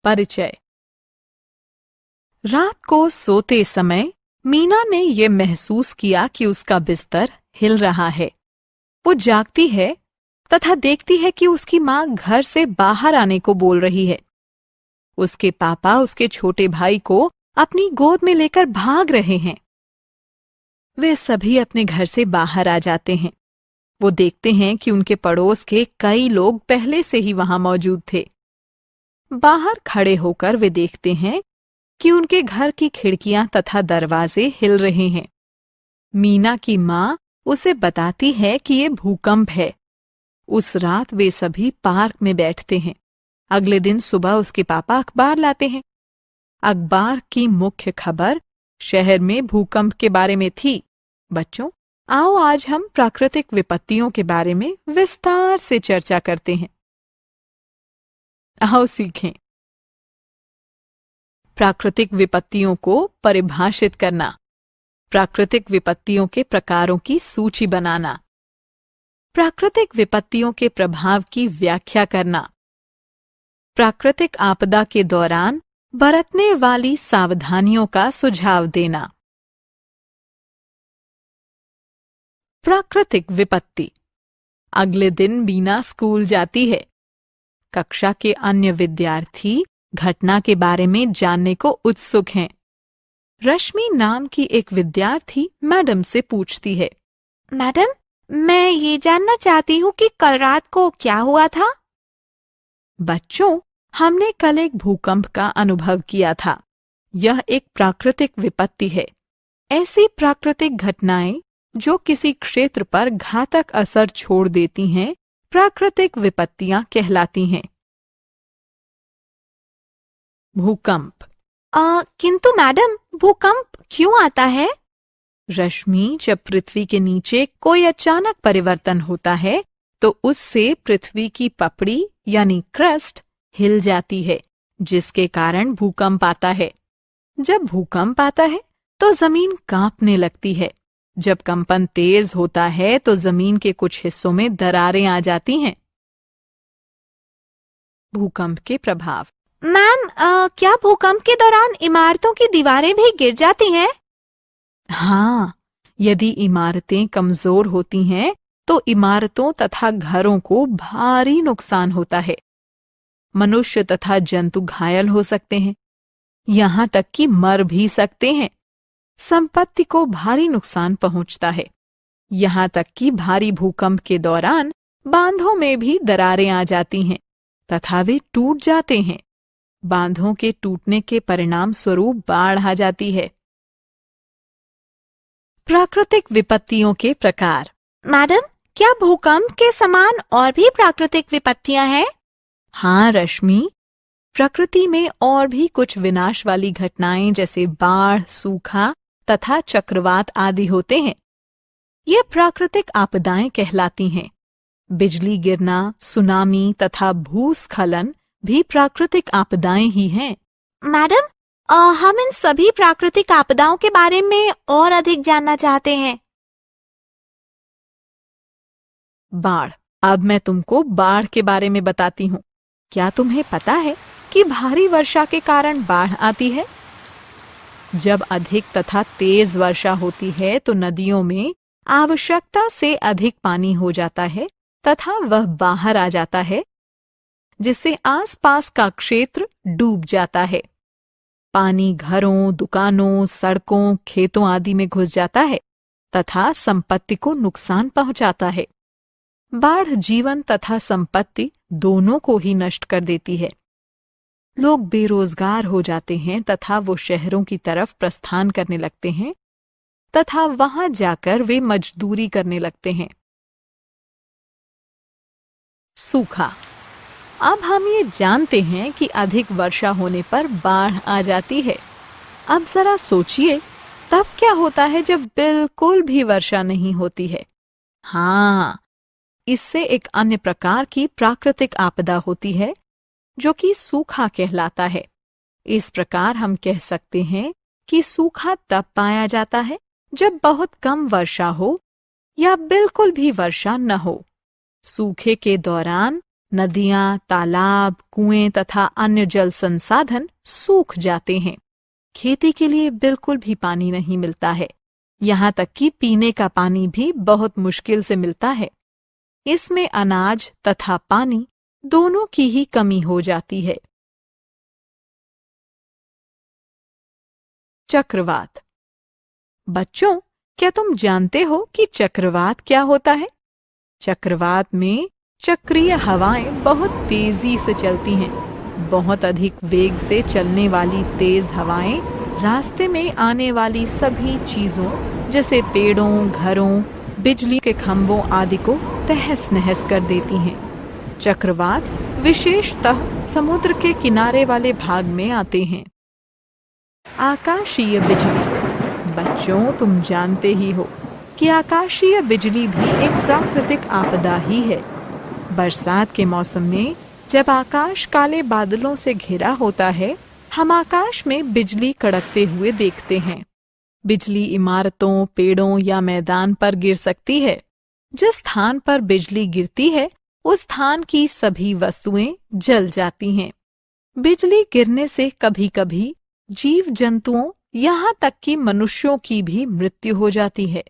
परिचय। रात को सोते समय मीना ने ये महसूस किया कि उसका बिस्तर हिल रहा है। वो जागती है तथा देखती है कि उसकी माँ घर से बाहर आने को बोल रही है। उसके पापा उसके छोटे भाई को अपनी गोद में लेकर भाग रहे हैं। वे सभी अपने घर से बाहर आ जाते हैं। वो देखते हैं कि उनके पड़ोस के कई लोग पहले से ही वहां मौजूद थे। बाहर खड़े होकर वे देखते हैं कि उनके घर की खिड़कियां तथा दरवाजे हिल रहे हैं। मीना की माँ उसे बताती है कि ये भूकंप है। उस रात वे सभी पार्क में बैठते हैं। अगले दिन सुबह उसके पापा अखबार लाते हैं। अखबार की मुख्य खबर शहर में भूकंप के बारे में थी। बच्चों, आओ आज हम प्राकृतिक विपत्तियों के बारे में विस्तार से चर्चा करते हैं। आओ सीखें। प्राकृतिक विपत्तियों को परिभाषित करना, प्राकृतिक विपत्तियों के प्रकारों की सूची बनाना, प्राकृतिक विपत्तियों के प्रभाव की व्याख्या करना, प्राकृतिक आपदा के दौरान बरतने वाली सावधानियों का सुझाव देना। प्राकृतिक विपत्ति। अगले दिन मीना स्कूल जाती है। कक्षा के अन्य विद्यार्थी घटना के बारे में जानने को उत्सुक हैं। रश्मि नाम की एक विद्यार्थी मैडम से पूछती है, मैडम, मैं ये जानना चाहती हूँ कि कल रात को क्या हुआ था? बच्चों, हमने कल एक भूकंप का अनुभव किया था। यह एक प्राकृतिक विपत्ति है। ऐसी प्राकृतिक घटनाएं जो किसी क्षेत्र पर घातक असर छोड़ देती हैं, प्राकृतिक विपत्तियां कहलाती हैं। भूकंप। किंतु मैडम, भूकंप क्यों आता है? रश्मि, जब पृथ्वी के नीचे कोई अचानक परिवर्तन होता है तो उससे पृथ्वी की पपड़ी यानी क्रस्ट हिल जाती है, जिसके कारण भूकंप आता है। जब भूकंप आता है तो जमीन कांपने लगती है। जब कंपन तेज होता है तो जमीन के कुछ हिस्सों में दरारें आ जाती हैं। भूकंप के प्रभाव। मैम, क्या भूकंप के दौरान इमारतों की दीवारें भी गिर जाती हैं? हाँ, यदि इमारतें कमजोर होती हैं तो इमारतों तथा घरों को भारी नुकसान होता है। मनुष्य तथा जंतु घायल हो सकते हैं, यहाँ तक कि मर भी सकते हैं। संपत्ति को भारी नुकसान पहुंचता है, यहाँ तक कि भारी भूकंप के दौरान बांधों में भी दरारें आ जाती हैं तथा वे टूट जाते हैं। बांधों के टूटने के परिणाम स्वरूप बाढ़ आ जाती है। प्राकृतिक विपत्तियों के प्रकार। मैडम, क्या भूकंप के समान और भी प्राकृतिक विपत्तियां हैं? हाँ रश्मि, प्रकृति में और भी कुछ विनाश वाली घटनाएं जैसे बाढ़, सूखा तथा चक्रवात आदि होते हैं। ये प्राकृतिक आपदाएं कहलाती हैं। बिजली गिरना, सुनामी तथा भूस्खलन भी प्राकृतिक आपदाएं ही हैं। मैडम, हम इन सभी प्राकृतिक आपदाओं के बारे में और अधिक जानना चाहते हैं। बाढ़। अब मैं तुमको बाढ़ के बारे में बताती हूँ। क्या तुम्हें पता है कि भारी वर्षा के कारण बाढ़ आती है? जब अधिक तथा तेज वर्षा होती है तो नदियों में आवश्यकता से अधिक पानी हो जाता है तथा वह बाहर आ जाता है, जिससे आसपास का क्षेत्र डूब जाता है। पानी घरों, दुकानों, सड़कों, खेतों आदि में घुस जाता है तथा संपत्ति को नुकसान पहुंचाता है। बाढ़ जीवन तथा संपत्ति दोनों को ही नष्ट कर देती है। लोग बेरोजगार हो जाते हैं तथा वो शहरों की तरफ प्रस्थान करने लगते हैं तथा वहां जाकर वे मजदूरी करने लगते हैं। सूखा। अब हम ये जानते हैं कि अधिक वर्षा होने पर बाढ़ आ जाती है। अब जरा सोचिए, तब क्या होता है जब बिल्कुल भी वर्षा नहीं होती है? हाँ, इससे एक अन्य प्रकार की प्राकृतिक आपदा होती है जो कि सूखा कहलाता है। इस प्रकार हम कह सकते हैं कि सूखा तब पाया जाता है जब बहुत कम वर्षा हो या बिल्कुल भी वर्षा न हो। सूखे के दौरान नदियां, तालाब, कुएं तथा अन्य जल संसाधन सूख जाते हैं। खेती के लिए बिल्कुल भी पानी नहीं मिलता है। यहाँ तक कि पीने का पानी भी बहुत मुश्किल से मिलता है। इसमें अनाज तथा पानी दोनों की ही कमी हो जाती है। चक्रवात। बच्चों, क्या तुम जानते हो कि चक्रवात क्या होता है? चक्रवात में चक्रीय हवाएं बहुत तेजी से चलती हैं। बहुत अधिक वेग से चलने वाली तेज हवाएं रास्ते में आने वाली सभी चीजों जैसे पेड़ों, घरों, बिजली के खंभों आदि को तहस नहस कर देती हैं। चक्रवात विशेषतः समुद्र के किनारे वाले भाग में आते हैं। आकाशीय बिजली। बच्चों, तुम जानते ही हो कि आकाशीय बिजली भी एक प्राकृतिक आपदा ही है। बरसात के मौसम में जब आकाश काले बादलों से घिरा होता है, हम आकाश में बिजली कड़कते हुए देखते हैं। बिजली इमारतों, पेड़ों या मैदान पर गिर सकती है। जिस स्थान पर बिजली गिरती है, उस स्थान की सभी वस्तुएं जल जाती हैं। बिजली गिरने से कभी-कभी जीव जंतुओं यहाँ तक कि मनुष्यों की भी मृत्यु हो जाती है।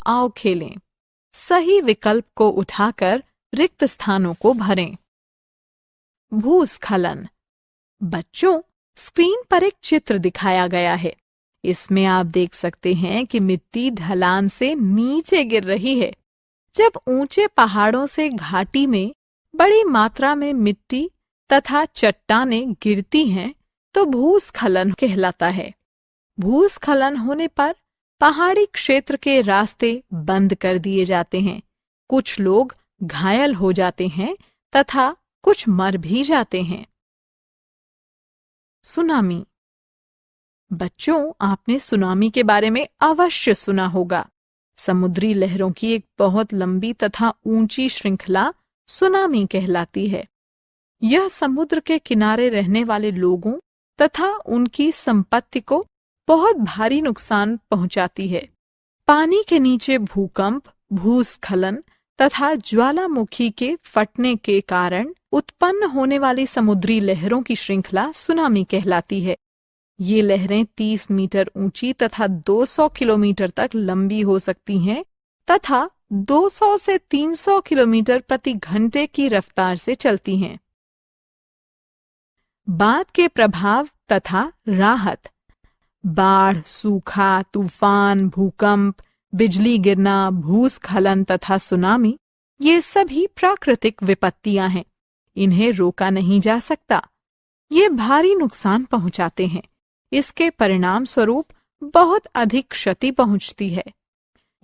आओ खेलें। सही विकल्प को उठाकर रिक्त स्थानों को भरें। भूस्खलन। बच्चों, स्क्रीन पर एक चित्र दिखाया गया है। इसमें आप देख सकते हैं कि मिट्टी ढलान से नीचे गिर रही है। जब ऊंचे पहाड़ों से घाटी में बड़ी मात्रा में मिट्टी तथा चट्टानें गिरती हैं, तो भूस्खलन कहलाता है। भूस्खलन होने पर पहाड़ी क्षेत्र के रास्ते बंद कर दिए जाते हैं। कुछ लोग घायल हो जाते हैं तथा कुछ मर भी जाते हैं। सुनामी। बच्चों, आपने सुनामी के बारे में अवश्य सुना होगा। समुद्री लहरों की एक बहुत लंबी तथा ऊंची श्रृंखला सुनामी कहलाती है। यह समुद्र के किनारे रहने वाले लोगों तथा उनकी संपत्ति को बहुत भारी नुकसान पहुंचाती है। पानी के नीचे भूकंप, भूस्खलन तथा ज्वालामुखी के फटने के कारण उत्पन्न होने वाली समुद्री लहरों की श्रृंखला सुनामी कहलाती है। ये लहरें 30 मीटर ऊंची तथा 200 किलोमीटर तक लंबी हो सकती हैं तथा 200 से 300 किलोमीटर प्रति घंटे की रफ्तार से चलती हैं। बाढ़ के प्रभाव तथा राहत। बाढ़, सूखा, तूफान, भूकंप, बिजली गिरना, भूस्खलन तथा सुनामी ये सभी प्राकृतिक विपत्तियां हैं। इन्हें रोका नहीं जा सकता। ये भारी नुकसान पहुंचाते हैं। इसके परिणाम स्वरूप बहुत अधिक क्षति पहुंचती है।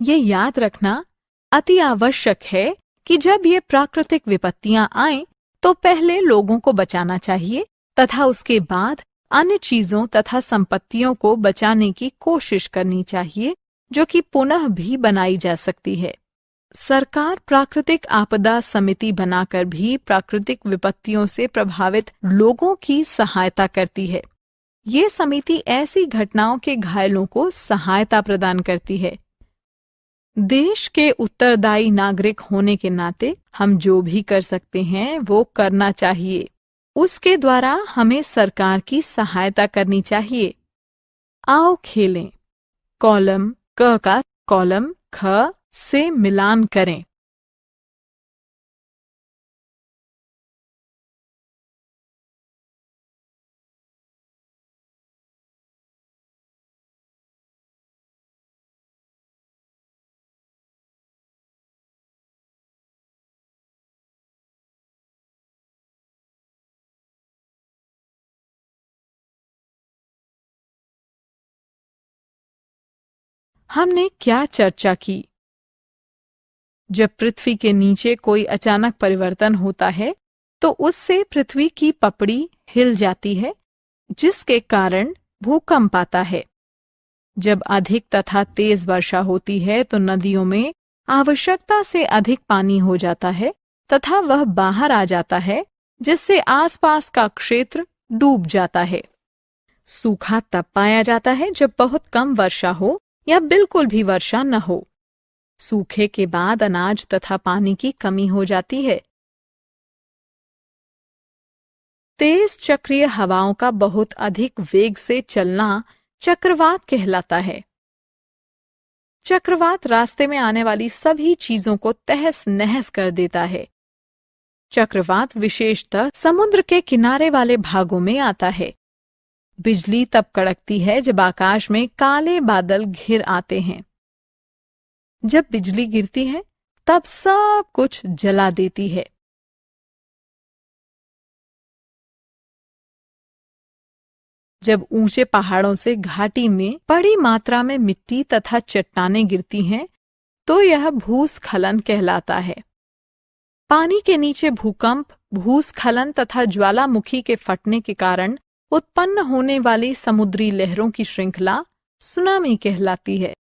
ये याद रखना अति आवश्यक है कि जब ये प्राकृतिक विपत्तियां आएं, तो पहले लोगों को बचाना चाहिए तथा उसके बाद अन्य चीजों तथा संपत्तियों को बचाने की कोशिश करनी चाहिए, जो कि पुनः भी बनाई जा सकती है। सरकार प्राकृतिक आपदा समिति बनाकर भी प्राकृतिक विपत्तियों से प्रभावित लोगों की सहायता करती है। ये समिति ऐसी घटनाओं के घायलों को सहायता प्रदान करती है। देश के उत्तरदायी नागरिक होने के नाते हम जो भी कर सकते हैं वो करना चाहिए। उसके द्वारा हमें सरकार की सहायता करनी चाहिए। आओ खेलें। कॉलम क का कॉलम ख से मिलान करें। हमने क्या चर्चा की? जब पृथ्वी के नीचे कोई अचानक परिवर्तन होता है, तो उससे पृथ्वी की पपड़ी हिल जाती है, जिसके कारण भूकंप आता है। जब अधिक तथा तेज वर्षा होती है, तो नदियों में आवश्यकता से अधिक पानी हो जाता है तथा वह बाहर आ जाता है, जिससे आसपास का क्षेत्र डूब जाता है। सूखा तब पाया जाता है जब बहुत कम वर्षा हो या बिल्कुल भी वर्षा न हो। सूखे के बाद अनाज तथा पानी की कमी हो जाती है। तेज चक्रीय हवाओं का बहुत अधिक वेग से चलना चक्रवात कहलाता है। चक्रवात रास्ते में आने वाली सभी चीजों को तहस नहस कर देता है। चक्रवात विशेषतः समुद्र के किनारे वाले भागों में आता है। बिजली तब कड़कती है जब आकाश में काले बादल घिर आते हैं। जब बिजली गिरती है तब सब कुछ जला देती है। जब ऊंचे पहाड़ों से घाटी में बड़ी मात्रा में मिट्टी तथा चट्टानें गिरती हैं, तो यह भूस्खलन कहलाता है। पानी के नीचे भूकंप, भूस्खलन तथा ज्वालामुखी के फटने के कारण उत्पन्न होने वाली समुद्री लहरों की श्रृंखला सुनामी कहलाती है।